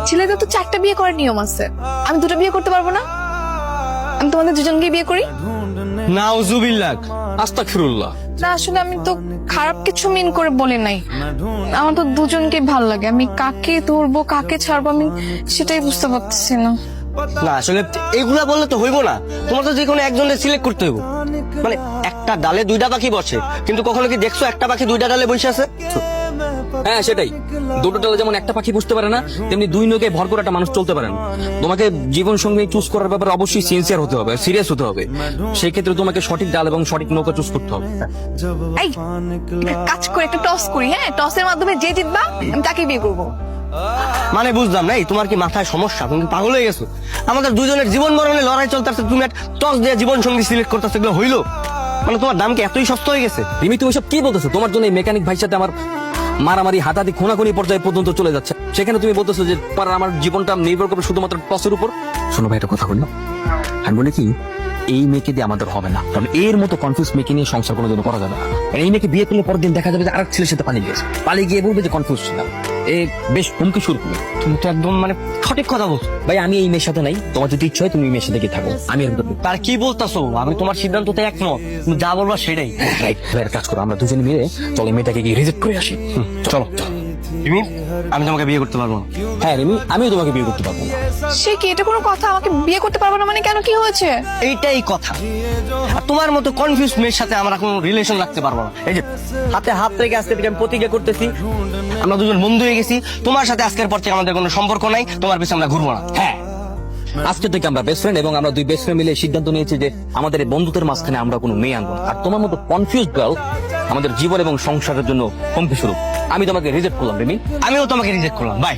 ছেলেদের তো 4টা বিয়ে করার নিয়ম আছে, আমি 2টা বিয়ে করতে পারবো না? আমি তোমাদের দুজনকে বিয়ে করি। নাউজুবিল্লাহ, আস্তাগফিরুল্লাহ। না আসলে আমি তো খারাপ কিছু মিন করে বলি নাই, আমার তো দুজনকে ভালো লাগে, আমি কাকে ধরবো কাকে ছাড়বো আমি সেটাই বুঝতে পারতেছি না। না আসলে এগুলা বললে তো হইব না, তোমার তো যে কোনো একজনের সিলেক্ট করতে হইব। মানে একটা ডালে 2টা পাখি বসে, কিন্তু কখনো কি দেখছো একটা পাখি 2টা ডালে বসে আছে? হ্যাঁ সেটাই, দুটো ডালে যেমন একটা পাখি বুঝতে পারে না, তেমনি দুই নৌকে ভর করে একটা মানুষ চলতে পারে না। তোমাকে জীবন সঙ্গী চুজ করার ব্যাপারে অবশ্যই সিনসিয়ার হতে হবে, সিরিয়াস হতে হবে। সেই ক্ষেত্রে তোমাকে সঠিক ডাল এবং সঠিক নৌকা চুজ করতে হবে। এই একটা কাজ করে একটা টস করি, হ্যাঁ টসের মাধ্যমে যে জিতবা আমি তাকে বিয়ে করবো। মানে বুঝলাম না, এই তোমার কি মাথায় সমস্যা? তুমি কি পাগল হয়ে গেছো? আমাদের দুজনের জীবন মরণের লড়াই চলতেছে, তুমি একটা টস দিয়ে জীবন সঙ্গী সিলেক্ট করতেছো, এগুলো হইলো? মানে তোমার দাম কি এতই সস্তা হয়ে গেছে? রিমি তুমি সব কি বলতেছো? তোমার জন্য এই মেকানিক ভাইয়ের সাথে আমার মারামারি হাতাহাতি খুনাখুনি পর্যায়ে পর্যন্ত চলে যাচ্ছে, সেখানে তুমি বলতেছো যে তোমার আমার জীবনটা নির্ভর করবে শুধুমাত্র টসের উপর। শোনো ভাই, একটা কথা বললাম, আমি বলি কি, এই মেয়েকে দিয়ে আমাদের হবে না, কারণ এর মতো কনফিউজ মেয়েকে নিয়ে সংসার কোনো জন্য করা যাবে না। আর এই মেয়েকে বিয়ে করলে পরের দিন দেখা যাবে যে আরেক ছেলের সাথে পালিয়ে গিয়ে বলবে যে কনফিউজ ছিলাম। এ বেশ হুমকি শুরু করবে। তুমি তো একদম মানে সঠিক কথা বলছো। ভাই আমি এই মেয়ের সাথে নাই, তোমার যদি ইচ্ছা হয় তুমি এই মেয়ের সাথে গিয়ে থাকো, আমি এর ভিতরে তার কি বলতাছো? আমি তোমার সিদ্ধান্ততে একমত, তুমি যা বলবা সেটাই। রাইট। ভাইয়ের কাজ করো, আমরা দুজনে মিলে চলো এই মেয়েটাকে গিয়ে রিজেক্ট করে আসি। চলো। রিমি, আমি তোমাকে বিয়ে করতে পারবো না। হ্যাঁ রিমি, আমিও তোমাকে বিয়ে করতে পারবো না। সে কি, এটা কোনো কথা? আমাকে বিয়ে করতে পারবো না মানে কেন, কি হয়েছে? এইটাই কথা। আর তোমার মতো কনফিউজ মেয়ের সাথে আমরা কোনো রিলেশন রাখতে পারবো না। এই যে হাতে হাত রেখে আজকে থেকে আমি প্রতিজ্ঞা করতেছি, আমরা দুজন বন্ধু হয়ে গেছি, তোমার সাথে আজকের পর থেকে আমাদের কোনো সম্পর্ক নাই, তোমার পিছনে আমরা ঘুরবো না। হ্যাঁ, আজকে থেকে আমরা বেস্ট ফ্রেন্ড এবং আমরা দুই বেস্ট ফ্রেন্ড মিলে সিদ্ধান্ত নিয়েছি যে আমাদের এই বন্ধুদের মাঝখানে আমরা কোনো মেয়ে আনবো না। আর তোমার মতো কনফিউজ গার্ল আমাদের জীবন এবং সংসারের জন্য হুমকি স্বরূপ। আমি তোমাকে রিজেক্ট করলাম রিমি। আমিও তোমাকে রিজেক্ট করলাম। বাই।